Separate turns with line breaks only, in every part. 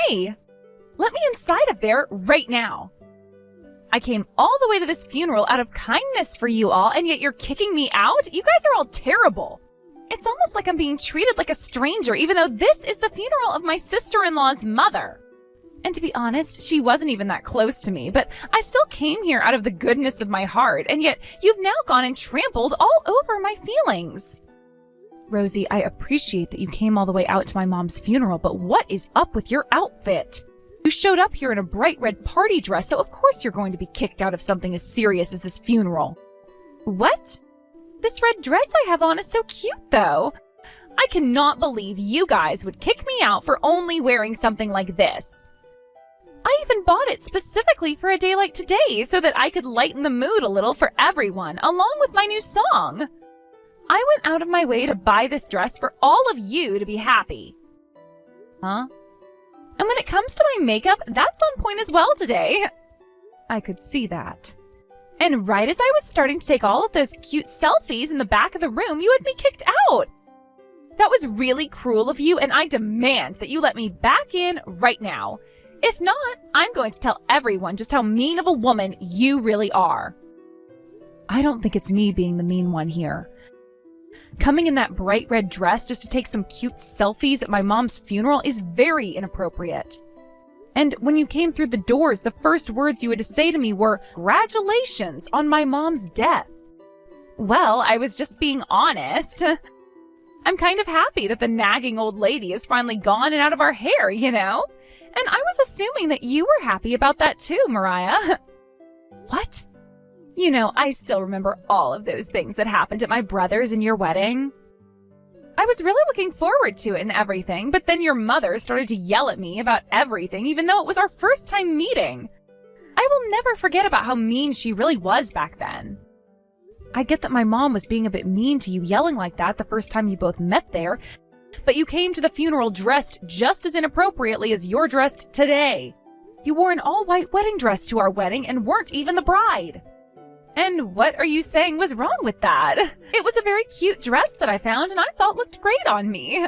Hey, let me inside of there right now. I came all the way to this funeral out of kindness for you all, and yet you're kicking me out? You guys are all terrible. It's almost like I'm being treated like a stranger, even though this is the funeral of my sister-in-law's mother. And to be honest, she wasn't even that close to me, but I still came here out of the goodness of my heart, and yet you've now gone and trampled all over my feelings. Rosie, I appreciate that you came all the way out to my mom's funeral, but what is up with your outfit? You showed up here in a bright red party dress, so of course you're going to be kicked out of something as serious as this funeral. What? This red dress I have on is so cute, though. I cannot believe you guys would kick me out for only wearing something like this. I even bought it specifically for a day like today so that I could lighten the mood a little for everyone, along with my new song. I went out of my way to buy this dress for all of you to be happy. Huh? And when it comes to my makeup, that's on point as well today. I could see that. And right as I was starting to take all of those cute selfies in the back of the room, you had me kicked out. That was really cruel of you, and I demand that you let me back in right now. If not, I'm going to tell everyone just how mean of a woman you really are. I don't think it's me being the mean one here. Coming in that bright red dress just to take some cute selfies at my mom's funeral is very inappropriate. And when you came through the doors, the first words you had to say to me were, "Congratulations on my mom's death." Well, I was just being honest. I'm kind of happy that the nagging old lady is finally gone and out of our hair, you know? And I was assuming that you were happy about that too, Mariah. What? You know, I still remember all of those things that happened at my brother's and your wedding. I was really looking forward to it and everything, but then your mother started to yell at me about everything, even though it was our first time meeting. I will never forget about how mean she really was back then. I get that my mom was being a bit mean to you yelling like that the first time you both met there, but you came to the funeral dressed just as inappropriately as you're dressed today. You wore an all-white wedding dress to our wedding and weren't even the bride. And what are you saying was wrong with that? It was a very cute dress that I found and I thought looked great on me.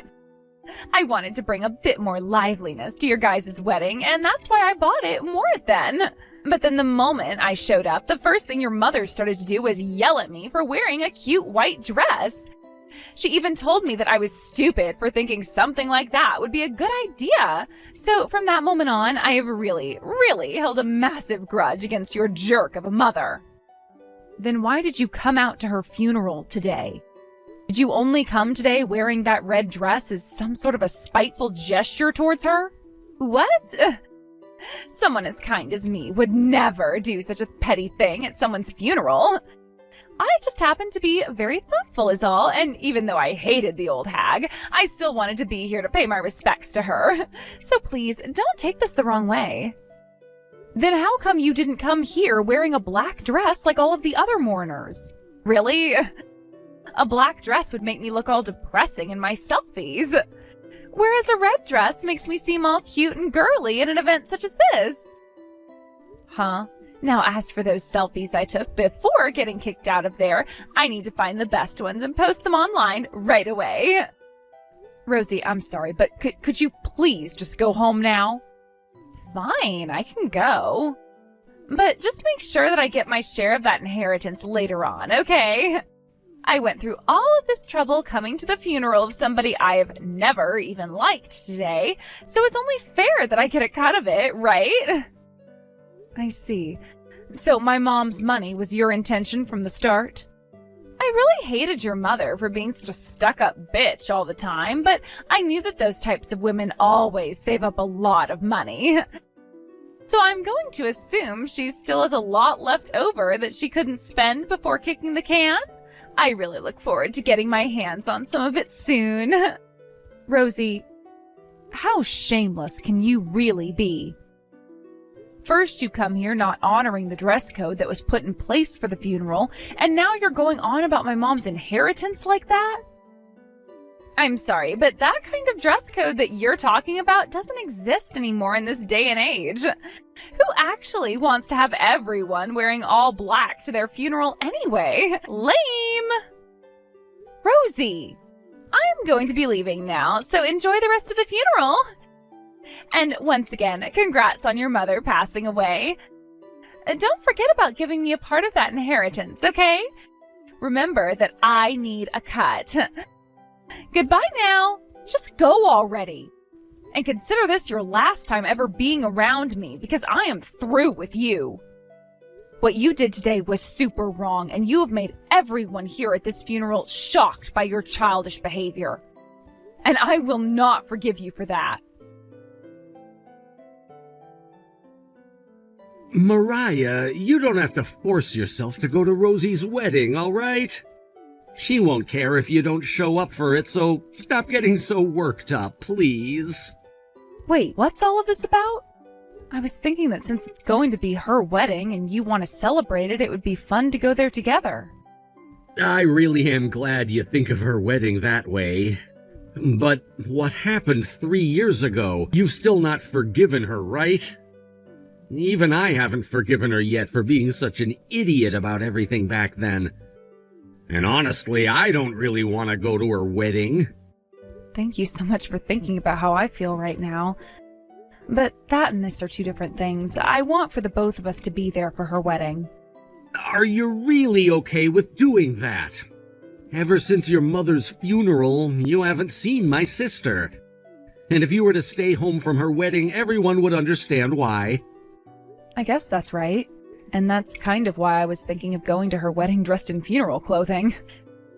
I wanted to bring a bit more liveliness to your guys' wedding, and that's why I bought it and wore it then. But then the moment I showed up, the first thing your mother started to do was yell at me for wearing a cute white dress. She even told me that I was stupid for thinking something like that would be a good idea. So from that moment on, I have really held a massive grudge against your jerk of a mother. Then why did you come out to her funeral today? Did you only come today wearing that red dress as some sort of a spiteful gesture towards her? What? Someone as kind as me would never do such a petty thing at someone's funeral. I just happened to be very thoughtful is all, and even though I hated the old hag, I still wanted to be here to pay my respects to her. So please, don't take this the wrong way. Then how come you didn't come here wearing a black dress like all of the other mourners? Really? A black dress would make me look all depressing in my selfies. Whereas a red dress makes me seem all cute and girly in an event such as this. Huh? Now as for those selfies I took before getting kicked out of there, I need to find the best ones and post them online right away. Rosie, I'm sorry, but could you please just go home now? Fine, I can go. But just make sure that I get my share of that inheritance later on, okay? I went through all of this trouble coming to the funeral of somebody I've never even liked today, so it's only fair that I get a cut of it, right? I see. So my mom's money was your intention from the start? I really hated your mother for being such a stuck-up bitch all the time, but I knew that those types of women always save up a lot of money. So I'm going to assume she still has a lot left over that she couldn't spend before kicking the can? I really look forward to getting my hands on some of it soon. Rosie, how shameless can you really be? First, you come here not honoring the dress code that was put in place for the funeral, and now you're going on about my mom's inheritance like that? I'm sorry, but that kind of dress code that you're talking about doesn't exist anymore in this day and age. Who actually wants to have everyone wearing all black to their funeral anyway? Lame! Rosie, I'm going to be leaving now, so enjoy the rest of the funeral. And once again, congrats on your mother passing away. Don't forget about giving me a part of that inheritance, okay? Remember that I need a cut. Goodbye now. Just go already. And consider this your last time ever being around me, because I am through with you. What you did today was super wrong, and you have made everyone here at this funeral shocked by your childish behavior. And I will not forgive you for that.
Mariah, you don't have to force yourself to go to Rosie's wedding, all right? She won't care if you don't show up for it, so stop getting so worked up, please.
Wait, what's all of this about? I was thinking that since it's going to be her wedding and you want to celebrate it, it would be fun to go there together.
I really am glad you think of her wedding that way. But what happened 3 years ago? You've still not forgiven her, right? Even I haven't forgiven her yet for being such an idiot about everything back then. And honestly, I don't really want to go to her wedding.
Thank you so much for thinking about how I feel right now. But that and this are two different things. I want for the both of us to be there for her wedding.
Are you really okay with doing that? Ever since your mother's funeral, you haven't seen my sister. And if you were to stay home from her wedding, everyone would understand why.
I guess that's right. And that's kind of why I was thinking of going to her wedding dressed in funeral clothing.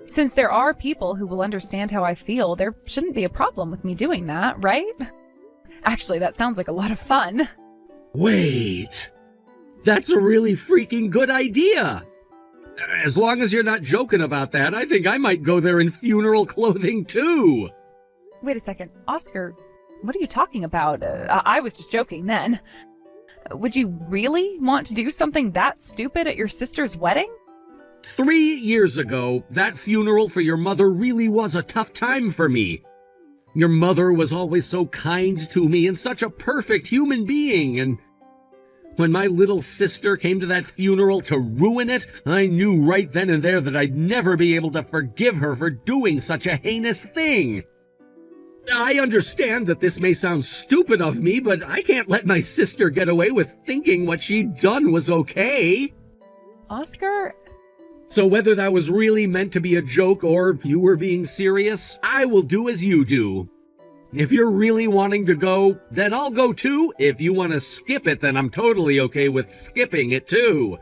Since there are people who will understand how I feel, there shouldn't be a problem with me doing that, right? Actually, that sounds like a lot of fun.
Wait! That's a really freaking good idea! As long as you're not joking about that, I think I might go there in funeral clothing too!
Wait a second, Oscar, what are you talking about? I was just joking then. Would you really want to do something that stupid at your sister's wedding?
3 years ago, that funeral for your mother really was a tough time for me. Your mother was always so kind to me and such a perfect human being, and when my little sister came to that funeral to ruin it, I knew right then and there that I'd never be able to forgive her for doing such a heinous thing. I understand that this may sound stupid of me, but I can't let my sister get away with thinking what she'd done was okay.
Oscar?
So whether that was really meant to be a joke or you were being serious, I will do as you do. If you're really wanting to go, then I'll go too. If you want to skip it, then I'm totally okay with skipping it too.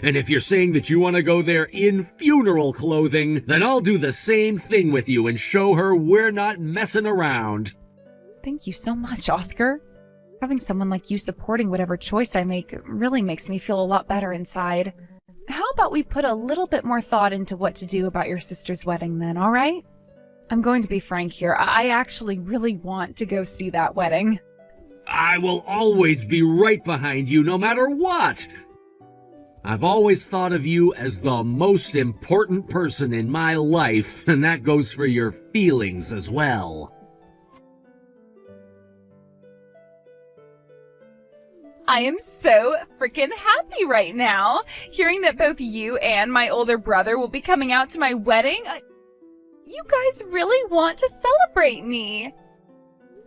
And if you're saying that you want to go there in funeral clothing, then I'll do the same thing with you and show her we're not messing around.
Thank you so much, Oscar. Having someone like you supporting whatever choice I make really makes me feel a lot better inside. How about we put a little bit more thought into what to do about your sister's wedding then, all right? I'm going to be frank here. I actually really want to go see that wedding.
I will always be right behind you no matter what. I've always thought of you as the most important person in my life, and that goes for your feelings as well.
I am so freaking happy right now, hearing that both you and my older brother will be coming out to my wedding. You guys really want to celebrate me.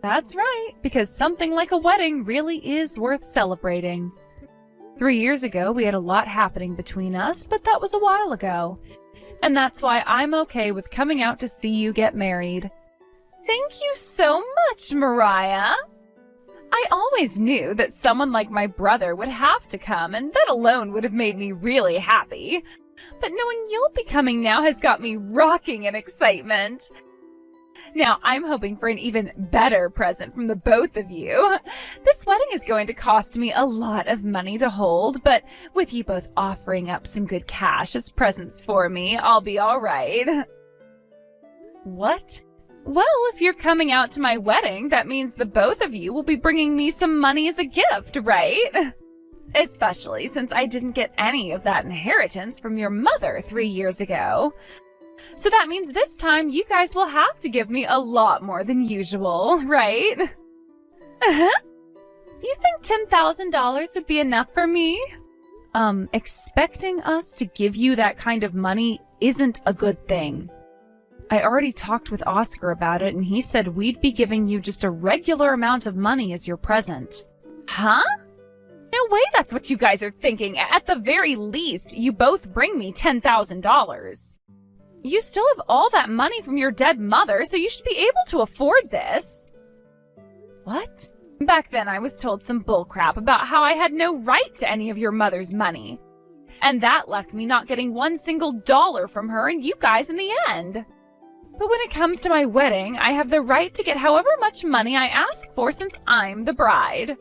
That's right, because something like a wedding really is worth celebrating. 3 years ago, we had a lot happening between us, but that was a while ago. And that's why I'm okay with coming out to see you get married. Thank you so much, Mariah. I always knew that someone like my brother would have to come, and that alone would have made me really happy. But knowing you'll be coming now has got me rocking in excitement. Now, I'm hoping for an even better present from the both of you. This wedding is going to cost me a lot of money to hold, but with you both offering up some good cash as presents for me, I'll be all right. What? Well, if you're coming out to my wedding, that means the both of you will be bringing me some money as a gift, right? Especially since I didn't get any of that inheritance from your mother 3 years ago. So that means this time you guys will have to give me a lot more than usual, right? You think $10,000 would be enough for me? Expecting us to give you that kind of money isn't a good thing. I already talked with Oscar about it, and he said we'd be giving you just a regular amount of money as your present. Huh? No way that's what you guys are thinking. At the very least, you both bring me $10,000. You still have all that money from your dead mother, so you should be able to afford this. What? Back then, I was told some bullcrap about how I had no right to any of your mother's money. And that left me not getting one single dollar from her and you guys in the end. But when it comes to my wedding, I have the right to get however much money I ask for since I'm the bride.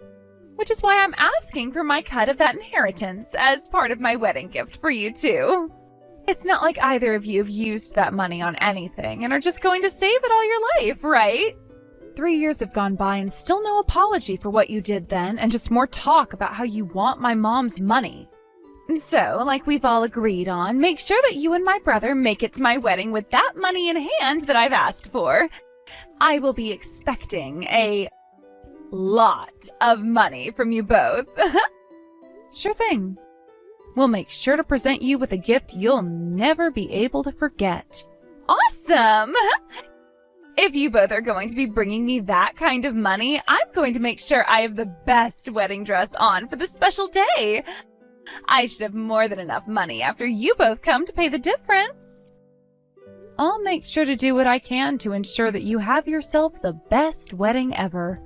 Which is why I'm asking for my cut of that inheritance as part of my wedding gift for you too. It's not like either of you have used that money on anything and are just going to save it all your life, right? 3 years have gone by and still no apology for what you did then, and just more talk about how you want my mom's money. So, like we've all agreed on, make sure that you and my brother make it to my wedding with that money in hand that I've asked for. I will be expecting a lot of money from you both. Sure thing. We'll make sure to present you with a gift you'll never be able to forget. Awesome! If you both are going to be bringing me that kind of money, I'm going to make sure I have the best wedding dress on for the special day. I should have more than enough money after you both come to pay the difference. I'll make sure to do what I can to ensure that you have yourself the best wedding ever.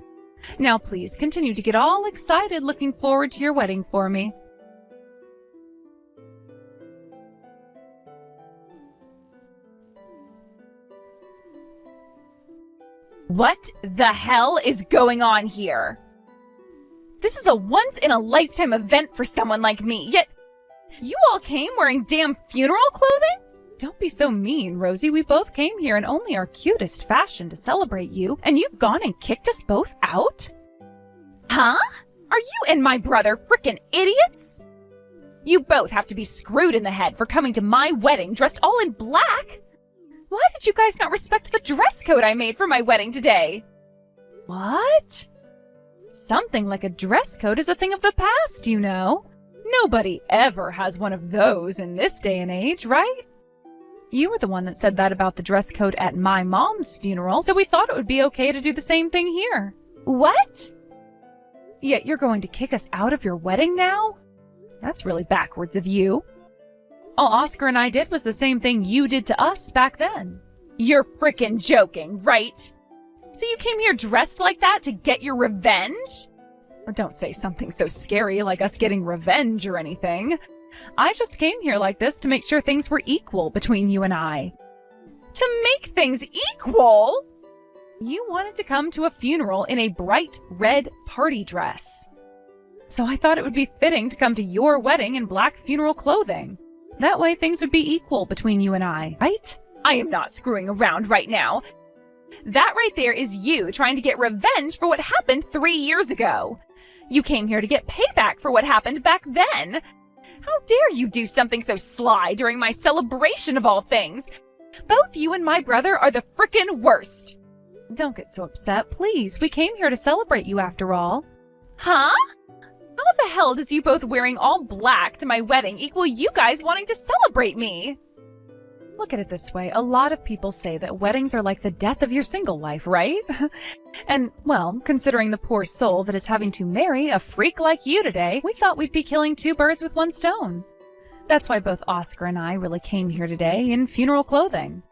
Now please continue to get all excited looking forward to your wedding for me. What the hell is going on here? This is a once-in-a-lifetime event for someone like me, yet you all came wearing damn funeral clothing? Don't be so mean, Rosie. We both came here in only our cutest fashion to celebrate you, and you've gone and kicked us both out? Huh? Are you and my brother frickin' idiots? You both have to be screwed in the head for coming to my wedding dressed all in black. Why did you guys not respect the dress code I made for my wedding today? What? Something like a dress code is a thing of the past, you know. Nobody ever has one of those in this day and age, right? You were the one that said that about the dress code at my mom's funeral, so we thought it would be okay to do the same thing here. What? Yet you're going to kick us out of your wedding now? That's really backwards of you. All Oscar and I did was the same thing you did to us back then. You're frickin' joking, right? So you came here dressed like that to get your revenge? Or don't say something so scary like us getting revenge or anything. I just came here like this to make sure things were equal between you and I. To make things equal? You wanted to come to a funeral in a bright red party dress. So I thought it would be fitting to come to your wedding in black funeral clothing. That way things would be equal between you and I, right? I am not screwing around right now. That right there is you trying to get revenge for what happened 3 years ago. You came here to get payback for what happened back then. How dare you do something so sly during my celebration of all things? Both you and my brother are the frickin' worst. Don't get so upset, please. We came here to celebrate you after all. Huh? How the hell does you both wearing all black to my wedding equal you guys wanting to celebrate me? Look at it this way. A lot of people say that weddings are like the death of your single life, right? And, well, considering the poor soul that is having to marry a freak like you today, we thought we'd be killing 2 birds with 1 stone. That's why both Oscar and I really came here today in funeral clothing.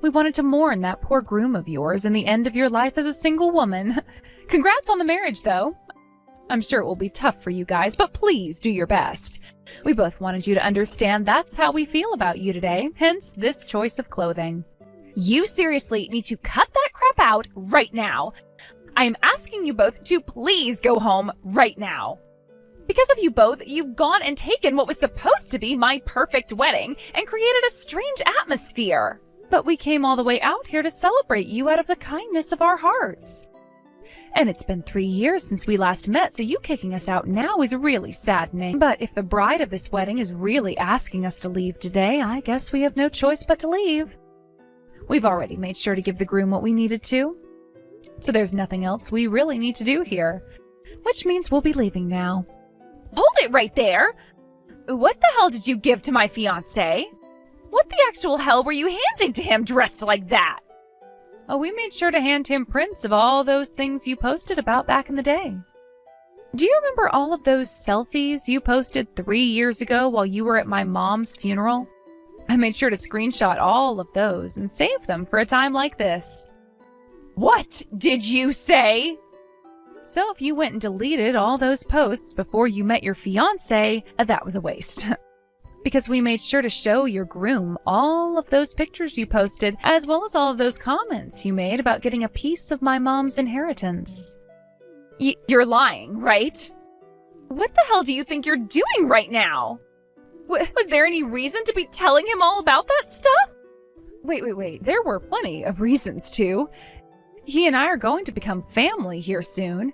We wanted to mourn that poor groom of yours and the end of your life as a single woman. Congrats on the marriage, though. I'm sure it will be tough for you guys, but please do your best. We both wanted you to understand that's how we feel about you today, hence this choice of clothing. You seriously need to cut that crap out right now. I am asking you both to please go home right now. Because of you both, you've gone and taken what was supposed to be my perfect wedding and created a strange atmosphere. But we came all the way out here to celebrate you out of the kindness of our hearts. And it's been 3 years since we last met, so you kicking us out now is really saddening. But if the bride of this wedding is really asking us to leave today, I guess we have no choice but to leave. We've already made sure to give the groom what we needed to. So there's nothing else we really need to do here. Which means we'll be leaving now. Hold it right there! What the hell did you give to my fiancé? What the actual hell were you handing to him dressed like that? Oh, we made sure to hand him prints of all those things you posted about back in the day. Do you remember all of those selfies you posted 3 years ago while you were at my mom's funeral? I made sure to screenshot all of those and save them for a time like this. What did you say? So if you went and deleted all those posts before you met your fiancé, that was a waste. Because we made sure to show your groom all of those pictures you posted, as well as all of those comments you made about getting a piece of my mom's inheritance. You're lying, right? What the hell do you think you're doing right now? Was there any reason to be telling him all about that stuff? Wait. There were plenty of reasons to. He and I are going to become family here soon,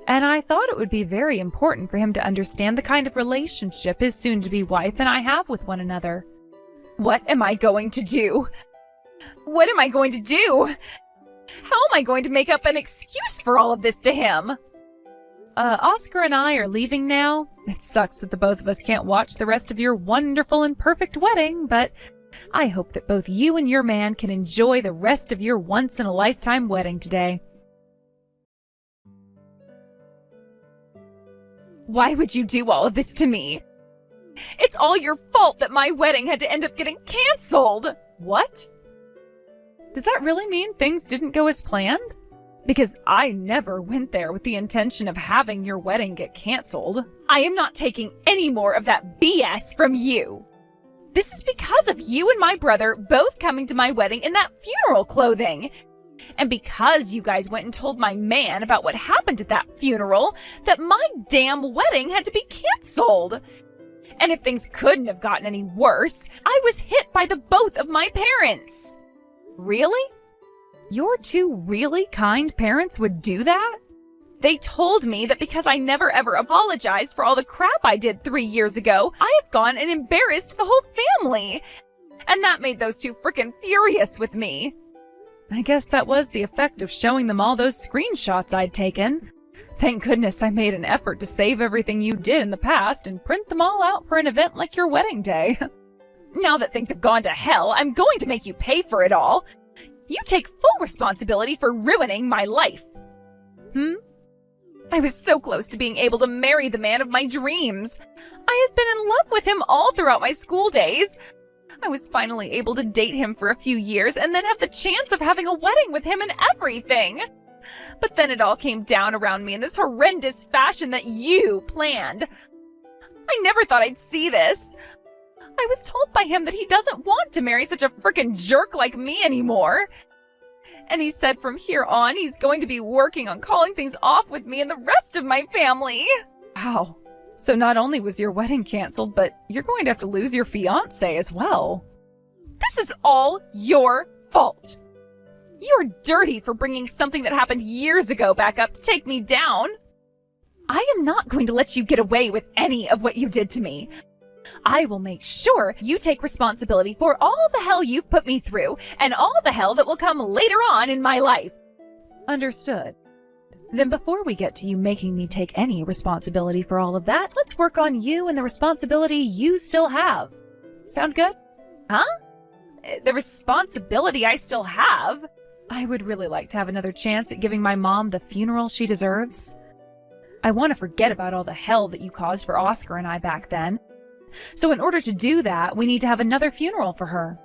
and I thought it would be very important for him to understand the kind of relationship his soon-to-be wife and I have with one another. What am I going to do? What am I going to do? How am I going to make up an excuse for all of this to him? Oscar and I are leaving now. It sucks that the both of us can't watch the rest of your wonderful and perfect wedding, but I hope that both you and your man can enjoy the rest of your once-in-a-lifetime wedding today. Why would you do all of this to me? It's all your fault that my wedding had to end up getting canceled! What? Does that really mean things didn't go as planned? Because I never went there with the intention of having your wedding get canceled. I am not taking any more of that BS from you. This is because of you and my brother both coming to my wedding in that funeral clothing. And because you guys went and told my man about what happened at that funeral, that my damn wedding had to be canceled. And if things couldn't have gotten any worse, I was hit by the both of my parents. Really? Your two really kind parents would do that? They told me that because I never ever apologized for all the crap I did 3 years ago, I have gone and embarrassed the whole family. And that made those two frickin' furious with me. I guess that was the effect of showing them all those screenshots I'd taken. Thank goodness I made an effort to save everything you did in the past and print them all out for an event like your wedding day. Now that things have gone to hell, I'm going to make you pay for it all. You take full responsibility for ruining my life. I was so close to being able to marry the man of my dreams. I had been in love with him all throughout my school days. I was finally able to date him for a few years and then have the chance of having a wedding with him and everything. But then it all came down around me in this horrendous fashion that you planned. I never thought I'd see this. I was told by him that he doesn't want to marry such a frickin' jerk like me anymore. And he said from here on he's going to be working on calling things off with me and the rest of my family. Wow. So not only was your wedding canceled, but you're going to have to lose your fiancé as well. This is all your fault. You're dirty for bringing something that happened years ago back up to take me down. I am not going to let you get away with any of what you did to me. I will make sure you take responsibility for all the hell you've put me through and all the hell that will come later on in my life. Understood. Then before we get to you making me take any responsibility for all of that, let's work on you and the responsibility you still have. Sound good? Huh? The responsibility I still have? I would really like to have another chance at giving my mom the funeral she deserves. I want to forget about all the hell that you caused for Oscar and I back then. So in order to do that, we need to have another funeral for her.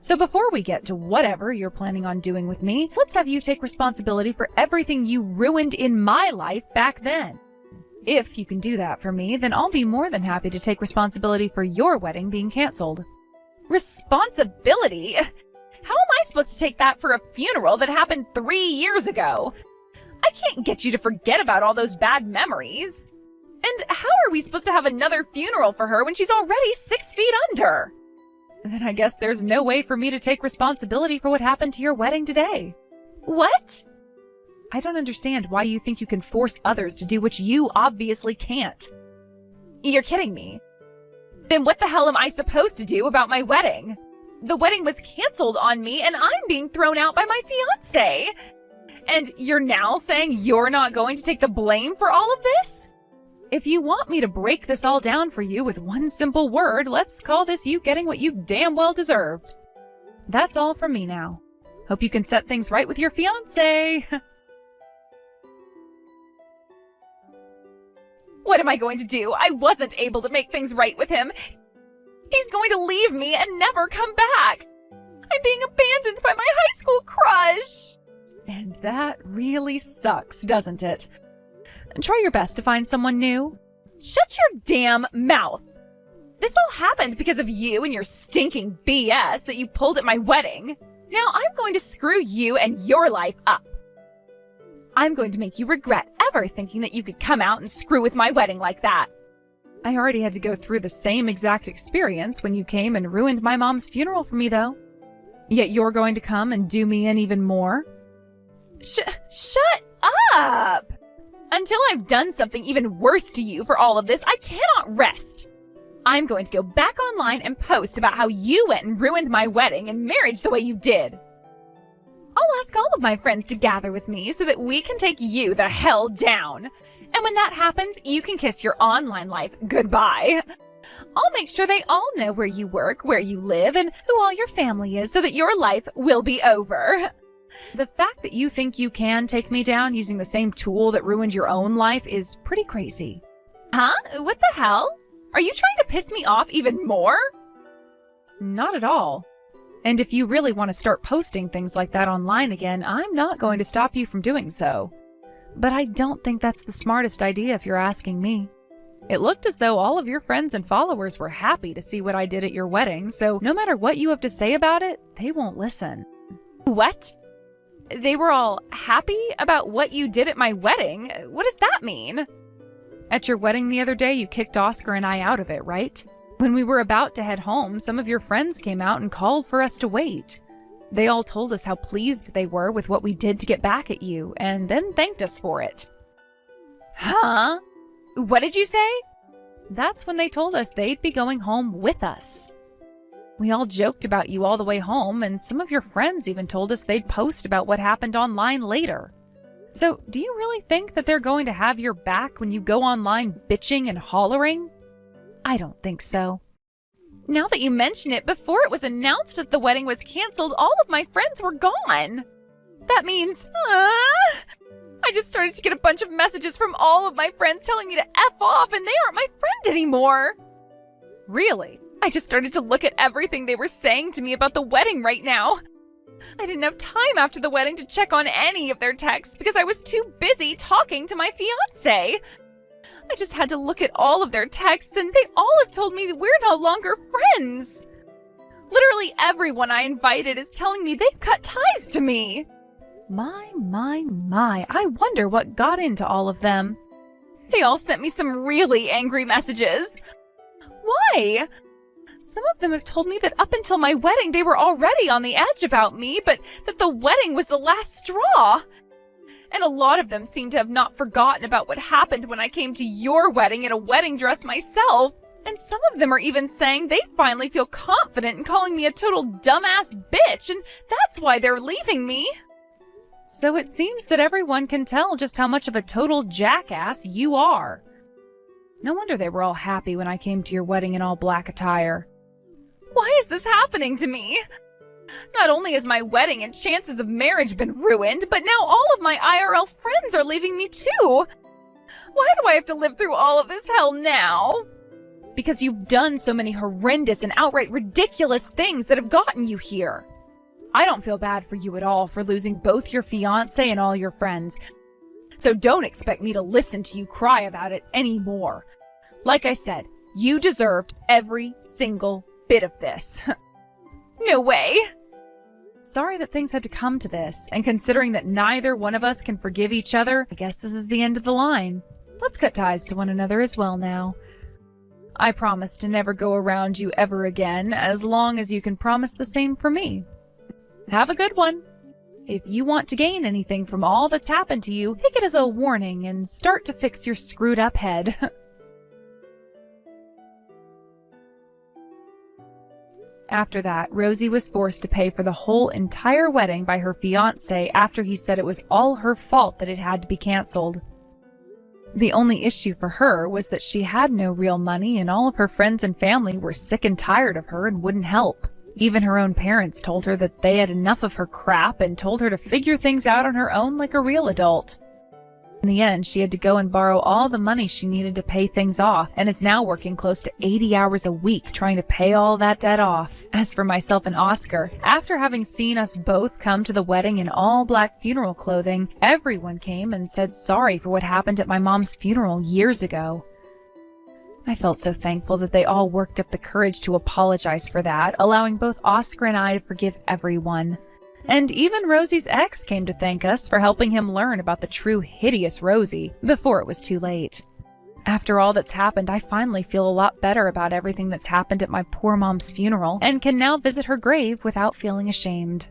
So before we get to whatever you're planning on doing with me, let's have you take responsibility for everything you ruined in my life back then. If you can do that for me, then I'll be more than happy to take responsibility for your wedding being canceled. Responsibility? How am I supposed to take that for a funeral that happened 3 years ago? I can't get you to forget about all those bad memories. And how are we supposed to have another funeral for her when she's already 6 feet under? Then I guess there's no way for me to take responsibility for what happened to your wedding today. What? I don't understand why you think you can force others to do what you obviously can't. You're kidding me. Then what the hell am I supposed to do about my wedding? The wedding was canceled on me and I'm being thrown out by my fiancé. And you're now saying you're not going to take the blame for all of this? If you want me to break this all down for you with one simple word, let's call this you getting what you damn well deserved. That's all from me now. Hope you can set things right with your fiancé. What am I going to do? I wasn't able to make things right with him. He's going to leave me and never come back. I'm being abandoned by my high school crush. And that really sucks, doesn't it? Try your best to find someone new. Shut your damn mouth. This all happened because of you and your stinking BS that you pulled at my wedding. Now I'm going to screw you and your life up. I'm going to make you regret ever thinking that you could come out and screw with my wedding like that. I already had to go through the same exact experience when you came and ruined my mom's funeral for me, though. Yet you're going to come and do me in even more? Shut up! Until I've done something even worse to you for all of this, I cannot rest. I'm going to go back online and post about how you went and ruined my wedding and marriage the way you did. I'll ask all of my friends to gather with me so that we can take you the hell down. And when that happens, you can kiss your online life goodbye. I'll make sure they all know where you work, where you live, and who all your family is so that your life will be over. The fact that you think you can take me down using the same tool that ruined your own life is pretty crazy. Huh? What the hell? Are you trying to piss me off even more? Not at all. And if you really want to start posting things like that online again, I'm not going to stop you from doing so. But I don't think that's the smartest idea if you're asking me. It looked as though all of your friends and followers were happy to see what I did at your wedding, so no matter what you have to say about it, they won't listen. What? They were all happy about what you did at my wedding? What does that mean? At your wedding the other day, you kicked Oscar and I out of it, right? When we were about to head home, some of your friends came out and called for us to wait. They all told us how pleased they were with what we did to get back at you, and then thanked us for it. Huh? What did you say? That's when they told us they'd be going home with us. We all joked about you all the way home, and some of your friends even told us they'd post about what happened online later. So, do you really think that they're going to have your back when you go online bitching and hollering? I don't think so. Now that you mention it, before it was announced that the wedding was canceled, all of my friends were gone. That means, I just started to get a bunch of messages from all of my friends telling me to F off, and they aren't my friend anymore. Really? I just started to look at everything they were saying to me about the wedding right now. I didn't have time after the wedding to check on any of their texts because I was too busy talking to my fiancé. I just had to look at all of their texts, and they all have told me that we're no longer friends. Literally everyone I invited is telling me they've cut ties to me. My, I wonder what got into all of them. They all sent me some really angry messages. Why? Some of them have told me that up until my wedding they were already on the edge about me, but that the wedding was the last straw. And a lot of them seem to have not forgotten about what happened when I came to your wedding in a wedding dress myself. And some of them are even saying they finally feel confident in calling me a total dumbass bitch, and that's why they're leaving me. So it seems that everyone can tell just how much of a total jackass you are. No wonder they were all happy when I came to your wedding in all black attire. Why is this happening to me? Not only has my wedding and chances of marriage been ruined, but now all of my IRL friends are leaving me too. Why do I have to live through all of this hell now? Because you've done so many horrendous and outright ridiculous things that have gotten you here. I don't feel bad for you at all for losing both your fiancé and all your friends. So don't expect me to listen to you cry about it anymore. Like I said, you deserved every single bit of this. No way. Sorry that things had to come to this, and considering that neither one of us can forgive each other, I guess this is the end of the line. Let's cut ties to one another as well now. I promise to never go around you ever again, as long as you can promise the same for me. Have a good one. If you want to gain anything from all that's happened to you, take it as a warning and start to fix your screwed up head. After that, Rosie was forced to pay for the whole entire wedding by her fiancé after he said it was all her fault that it had to be canceled. The only issue for her was that she had no real money and all of her friends and family were sick and tired of her and wouldn't help. Even her own parents told her that they had enough of her crap and told her to figure things out on her own like a real adult. In the end, she had to go and borrow all the money she needed to pay things off and is now working close to 80 hours a week trying to pay all that debt off. As for myself and Oscar, after having seen us both come to the wedding in all black funeral clothing, everyone came and said sorry for what happened at my mom's funeral years ago. I felt so thankful that they all worked up the courage to apologize for that, allowing both Oscar and I to forgive everyone. And even Rosie's ex came to thank us for helping him learn about the true hideous Rosie before it was too late. After all that's happened, I finally feel a lot better about everything that's happened at my poor mom's funeral and can now visit her grave without feeling ashamed.